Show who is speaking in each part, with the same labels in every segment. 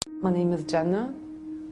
Speaker 1: My name is Junnah.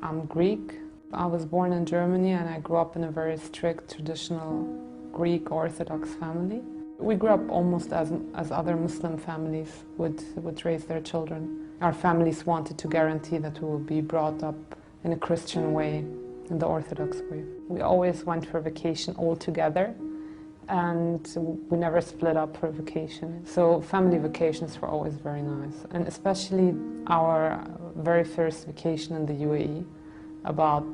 Speaker 1: I'm Greek. I was born in Germany and I grew up in a very strict, traditional Greek Orthodox family. We grew up almost as other Muslim families would raise their children. Our families wanted to guarantee that we would be brought up in a Christian way, in the Orthodox way. We always went for vacation all together, and we never split up for vacation. So family vacations were always very nice, and especially our very first vacation in the UAE about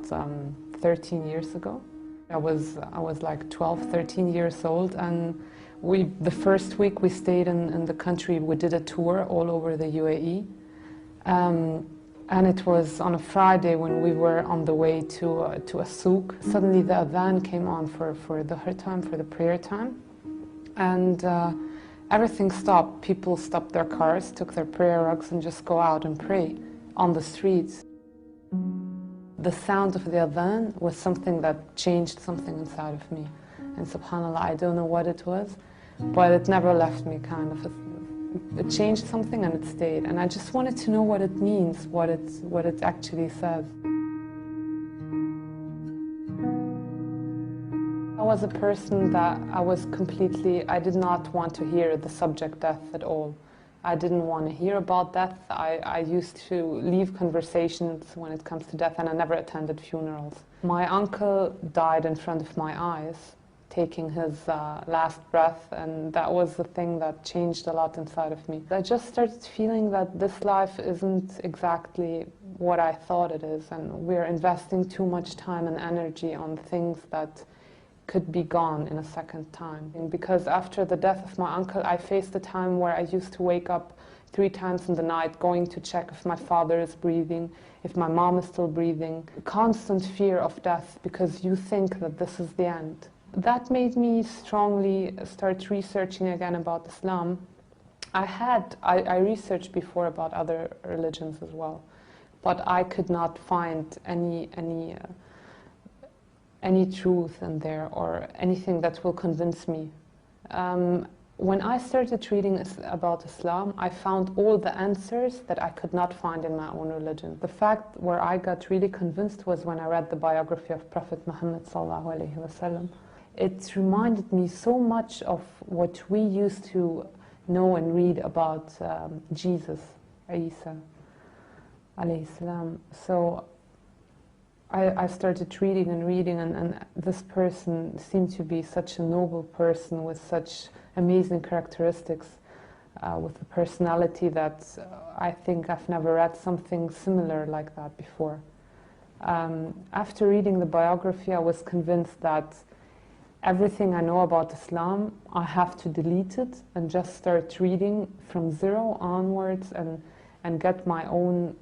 Speaker 1: 13 years ago. I was like 12, 13 years old, and the first week we stayed in the country, we did a tour all over the UAE. And it was on a Friday when we were on the way to a souk. Suddenly the adhan came on for the her time, for the prayer time. And everything stopped. People stopped their cars, took their prayer rugs and just go out and pray on the streets. The sound of the adhan was something that changed something inside of me. And subhanAllah, I don't know what it was, but it never left me, kind of. It changed something and it stayed. And I just wanted to know what it means, what it actually says. I was a person that I did not want to hear the subject death at all. I didn't want to hear about death. I used to leave conversations when it comes to death, and I never attended funerals. My uncle died in front of my eyes, taking his last breath, and that was the thing that changed a lot inside of me. I just started feeling that this life isn't exactly what I thought it is, and we're investing too much time and energy on things that could be gone in a second time. And because after the death of my uncle, I faced a time where I used to wake up 3 times in the night going to check if my father is breathing, if my mom is still breathing. Constant fear of death because you think that this is the end. That made me strongly start researching again about Islam. I researched before about other religions as well, but I could not find any truth in there or anything that will convince me. When I started reading about Islam, I found all the answers that I could not find in my own religion. The fact where I got really convinced was when I read the biography of Prophet Muhammad sallallahu alaihi wasallam. It reminded me so much of what we used to know and read about Jesus, Isa alayhi salam. So I started reading and this person seemed to be such a noble person with such amazing characteristics, with a personality that I think I've never read something similar like that before. After reading the biography, I was convinced that everything I know about Islam, I have to delete it and just start reading from zero onwards and get my own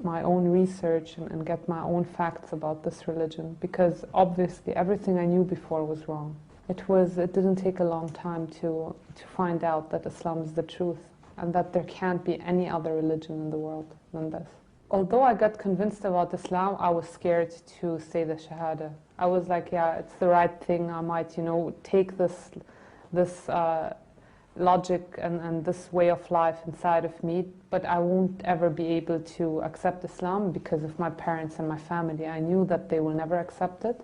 Speaker 1: research and get my own facts about this religion, because obviously everything I knew before was wrong. It didn't take a long time to find out that Islam is the truth and that there can't be any other religion in the world than this. Although I got convinced about Islam, I was scared to say the Shahada. I was like, yeah, it's the right thing. I might, take this logic and this way of life inside of me, but I won't ever be able to accept Islam because of my parents and my family. I knew that they will never accept it,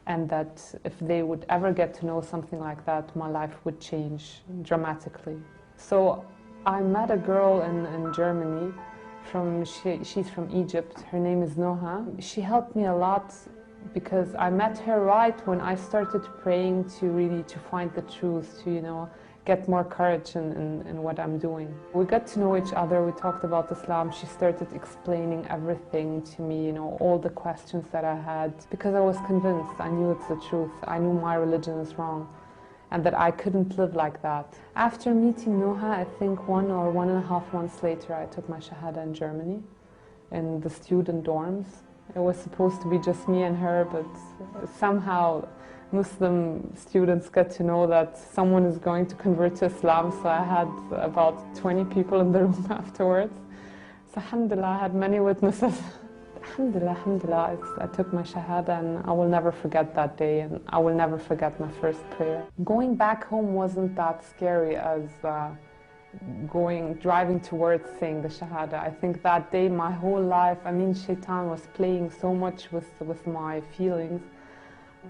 Speaker 1: and that if they would ever get to know something like that, my life would change dramatically. So I met a girl in Germany. She's from Egypt. Her name is Noha. She helped me a lot because I met her right when I started praying to find the truth, to get more courage in what I'm doing. We got to know each other, we talked about Islam, she started explaining everything to me, all the questions that I had, because I was convinced, I knew it's the truth, I knew my religion is wrong, and that I couldn't live like that. After meeting Noha, I think 1 or 1.5 months later, I took my Shahada in Germany, in the student dorms. It was supposed to be just me and her, but somehow Muslim students get to know that someone is going to convert to Islam, so I had about 20 people in the room afterwards. So alhamdulillah, I had many witnesses. Alhamdulillah, I took my Shahada, and I will never forget that day, and I will never forget my first prayer. Going back home wasn't that scary as driving towards saying the Shahada. I think that day, my whole life, I mean, Shaitan was playing so much with my feelings.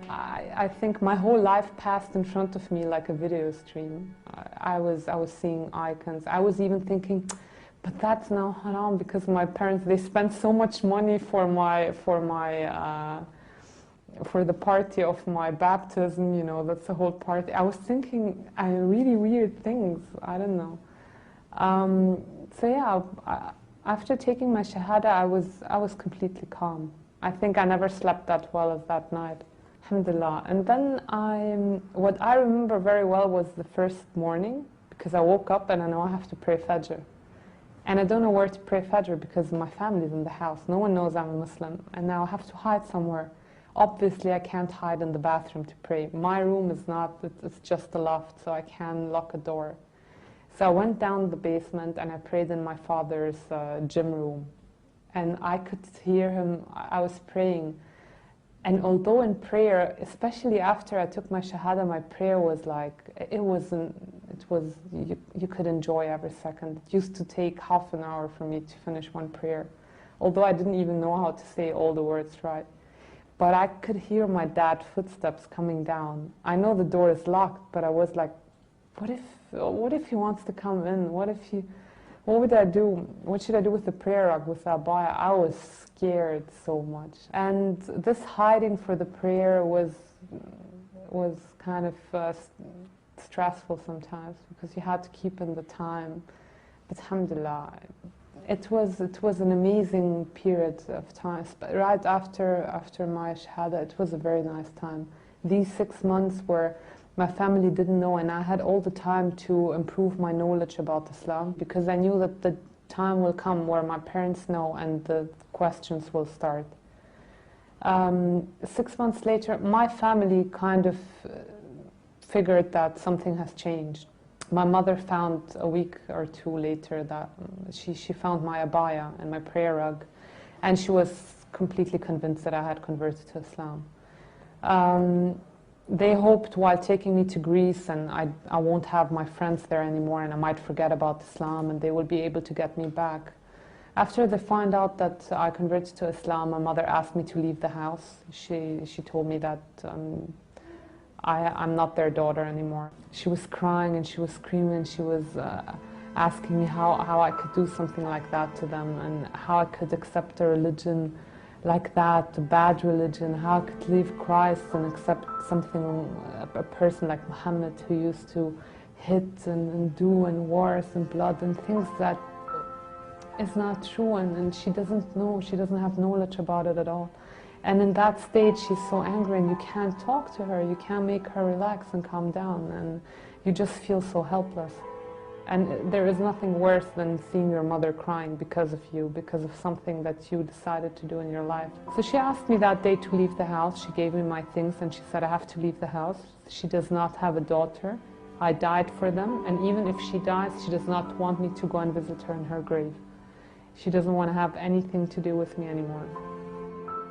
Speaker 1: I think my whole life passed in front of me like a video stream. I was seeing icons. I was even thinking, but that's now haram because my parents, they spent so much money for the party of my baptism, you know, that's the whole party. I was thinking really weird things, I don't know. So yeah, after taking my Shahada, I was completely calm. I think I never slept that well as that night. Alhamdulillah. And then what I remember very well was the first morning, because I woke up and I know I have to pray Fajr. And I don't know where to pray Fajr because my family's in the house. No one knows I'm a Muslim. And now I have to hide somewhere. Obviously, I can't hide in the bathroom to pray. My room is not, it's just a loft, so I can lock a door. So I went down the basement and I prayed in my father's gym room. And I could hear him, I was praying. And although in prayer, especially after I took my Shahada, my prayer was like, you could enjoy every second. It used to take half an hour for me to finish one prayer. Although I didn't even know how to say all the words right. But I could hear my dad's footsteps coming down. I know the door is locked, but I was like, what if he wants to come in? What would I do? What should I do with the prayer rug, with the abaya? I was scared so much. And this hiding for the prayer was kind of stressful sometimes because you had to keep in the time. But alhamdulillah, it was an amazing period of time. Right after my Shahada, it was a very nice time. These 6 months where my family didn't know, and I had all the time to improve my knowledge about Islam because I knew that the time will come where my parents know and the questions will start. 6 months later, my family kind of figured that something has changed. My mother found a week or two later that she found my abaya and my prayer rug, and she was completely convinced that I had converted to Islam. They hoped while taking me to Greece and I won't have my friends there anymore and I might forget about Islam and they will be able to get me back. After they find out that I converted to Islam, my mother asked me to leave the house. She told me that I'm not their daughter anymore. She was crying and she was screaming. She was asking me how I could do something like that to them and how I could accept a religion like that, a bad religion, how I could leave Christ and accept a person like Muhammad who used to hit and do and wars and blood and things that is not true, and she doesn't know, she doesn't have knowledge about it at all. And in that stage she's so angry and you can't talk to her, you can't make her relax and calm down, and you just feel so helpless. And there is nothing worse than seeing your mother crying because of you, because of something that you decided to do in your life. So she asked me that day to leave the house. She gave me my things and she said I have to leave the house. She does not have a daughter. I died for them, and even if she dies, she does not want me to go and visit her in her grave. She doesn't want to have anything to do with me anymore.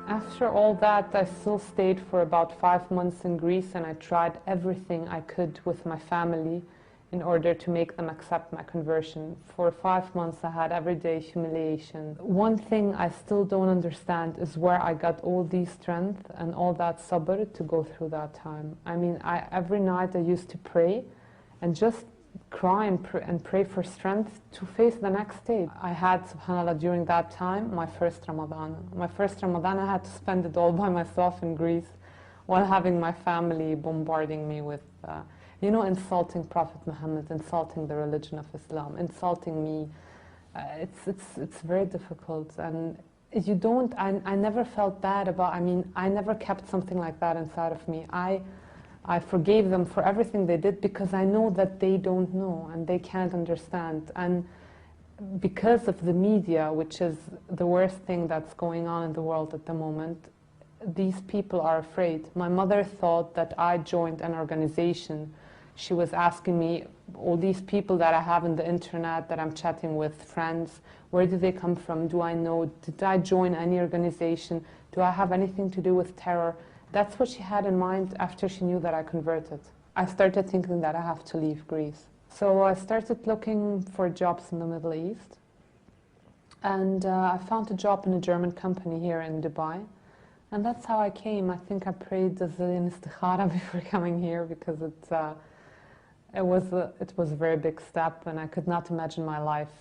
Speaker 1: After all that, I still stayed for about 5 months in Greece, and I tried everything I could with my family in order to make them accept my conversion. For 5 months I had everyday humiliation. One thing I still don't understand is where I got all the strength and all that sabr to go through that time. I mean, every night I used to pray and just cry and pray for strength to face the next day. I had, subhanAllah, during that time, my first Ramadan. My first Ramadan I had to spend it all by myself in Greece while having my family bombarding me with insulting Prophet Muhammad, insulting the religion of Islam, insulting me. It's very difficult, and I never felt bad about, I never kept something like that inside of me. I forgave them for everything they did because I know that they don't know and they can't understand. And because of the media, which is the worst thing that's going on in the world at the moment, these people are afraid. My mother thought that I joined an organization. She was asking me, all these people that I have on the internet, that I'm chatting with, friends, where do they come from? Do I know? Did I join any organization? Do I have anything to do with terror? That's what she had in mind after she knew that I converted. I started thinking that I have to leave Greece. So I started looking for jobs in the Middle East, and I found a job in a German company here in Dubai. And that's how I came. I think I prayed a zillion istikhara before coming here, because it was a very big step, and I could not imagine my life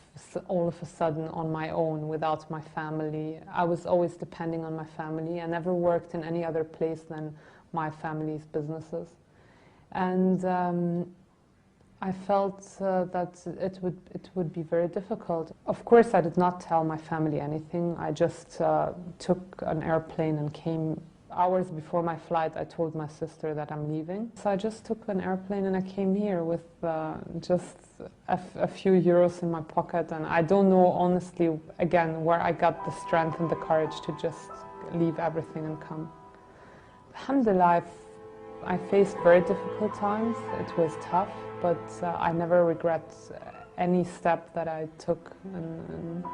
Speaker 1: all of a sudden on my own without my family. I was always depending on my family. I never worked in any other place than my family's businesses. And I felt that it would be very difficult. Of course, I did not tell my family anything. I just took an airplane and came. Hours before my flight, I told my sister that I'm leaving. So I just took an airplane and I came here with just a few euros in my pocket. And I don't know, honestly, again, where I got the strength and the courage to just leave everything and come. Alhamdulillah, I faced very difficult times. It was tough, but I never regret any step that I took in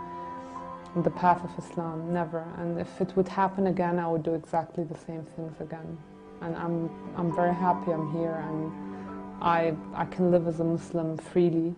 Speaker 1: the path of Islam, never. And if it would happen again, I would do exactly the same things again. And I'm very happy I'm here, and I can live as a Muslim freely.